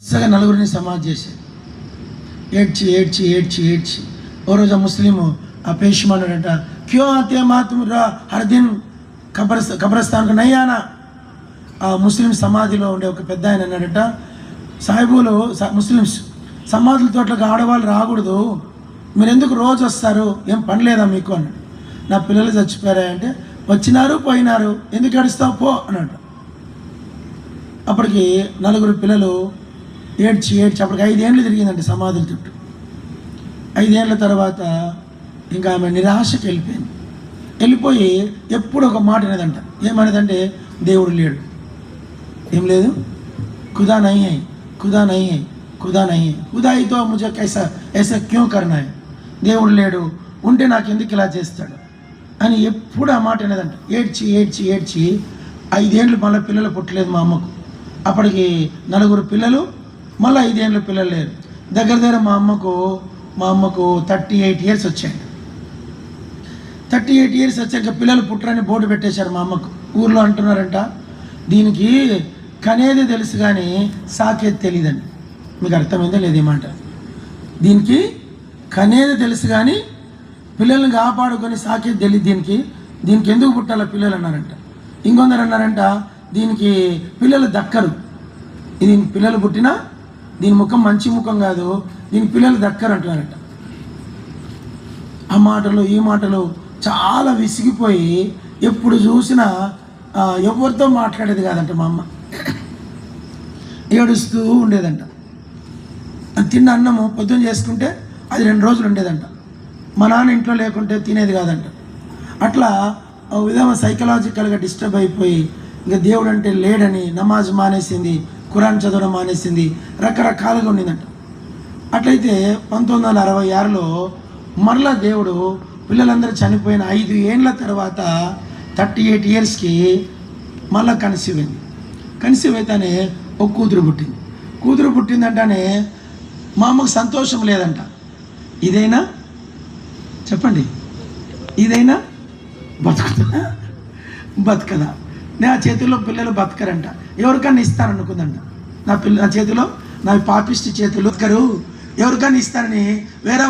సగ నలుగురిని సమాధి చేశారు. ఏడ్చి ఏడ్చి ఏడ్చి ఏడ్చి ఓ రోజు ఆ ముస్లిము ఆ పేషమన్నాడంట, క్యో ఆతే మాతుమ్ రా హర్ దిన్ కబ్రస్థాన్కు నయ్యానా. ఆ ముస్లిం సమాధిలో ఉండే ఒక పెద్ద ఆయన అన్నాడట, సాహిబులు ముస్లిమ్స్ సమాధుల తోటలకు ఆడవాళ్ళు రాకూడదు, మీరు ఎందుకు రోజు వస్తారు, ఏం పని లేదా మీకు అన్నాడు. నా పిల్లలు చచ్చిపోయారా అంటే, వచ్చినారు పోయినారు, ఎందుకు ఏడుస్తావు పో అన్నాడు. అప్పటికి నలుగురు పిల్లలు ఏడ్చి ఏడ్చి అప్పటికి 5 ఏళ్ళు తిరిగిందండి సమాధుల చుట్టూ. 5 ఏళ్ళ తర్వాత ఇంకా ఆమె నిరాశకి వెళ్ళిపోయింది. వెళ్ళిపోయి ఎప్పుడు ఒక మాట అనేదంట, ఏమనేదంటే దేవుడు లేడు, ఏం లేదు, ఖుదా నహీ హై, ఖుదా నహీ హై, ఖుదా నహీ హై, ఖుదా హై తో ముझे कैसा ऐसा क्यों करना है, దేవుడు లేడు, ఉంటే నాకు ఎందుకు ఇలా చేస్తాడు అని ఎప్పుడు ఆ మాట అనేదంట. ఏడ్చి ఏడ్చి ఏడ్చి 5 ఏళ్ళు మళ్ళీ పిల్లలు పుట్టలేదు మా అమ్మకు. అప్పటికి 4 పిల్లలు, మళ్ళీ 5 ఏళ్ళు పిల్లలు లేరు. దగ్గర మా అమ్మకు 38 ఇయర్స్ వచ్చాయి. 38 ఇయర్స్ వచ్చాక పిల్లలు పుట్టరని బోర్డు పెట్టేశారు మా అమ్మకు. ఊర్లో అంటున్నారంట, దీనికి కనేది తెలుసు కానీ సాకేది తెలియదండి. మీకు అర్థమైందో లేదు ఈ మాట. దీనికి కనేది తెలుసు కానీ పిల్లల్ని కాపాడుకొని సాకేది తెలియదు, దీనికి ఎందుకు పుట్టాల పిల్లలు అన్నారంట. ఇంకొందరు అన్నారంట, దీనికి పిల్లలు దక్కరు, ఇది పిల్లలు పుట్టినా దీని ముఖం మంచి ముఖం కాదు, దీనికి పిల్లలు దక్కరు అంటున్నారంట. ఆ మాటలు ఈ మాటలు చాలా విసిగిపోయి ఎప్పుడు చూసినా ఎవరితో మాట్లాడేది కాదంట మా అమ్మ. ఏడుస్తూ ఉండేదంట. తిన్న అన్నము పొద్దున చేసుకుంటే అది 2 రోజులు ఉండేదంట. మా నాన్న ఇంట్లో లేకుంటే తినేది కాదంట. అట్లా ఒక విధంగా సైకలాజికల్గా డిస్టర్బ్ అయిపోయి ఇంకా దేవుడు అంటే లేడని నమాజ్ మానేసింది, ఖురాన్ చదవడం మానేసింది, రకరకాలుగా ఉండిందంట. అట్లయితే 1966లో మరలా దేవుడు పిల్లలందరూ చనిపోయిన 5 ఏళ్ళ తర్వాత 38 ఇయర్స్కి మళ్ళీ కన్సీవ్ అయింది. కన్సీవ్ అయితేనే ఒక కూతురు పుట్టిందంటనే మా అమ్మకు సంతోషం లేదంట. ఇదైనా చెప్పండి, ఇదైనా బతకదా, నా చేతిలో పిల్లలు బతకరంట, ఎవరికన్నా ఇస్తాననుకుందంట. నా చేతిలో నా పాపిష్టి చేతులు బతకరు, ఎవరికన్నా ఇస్తానని వేరే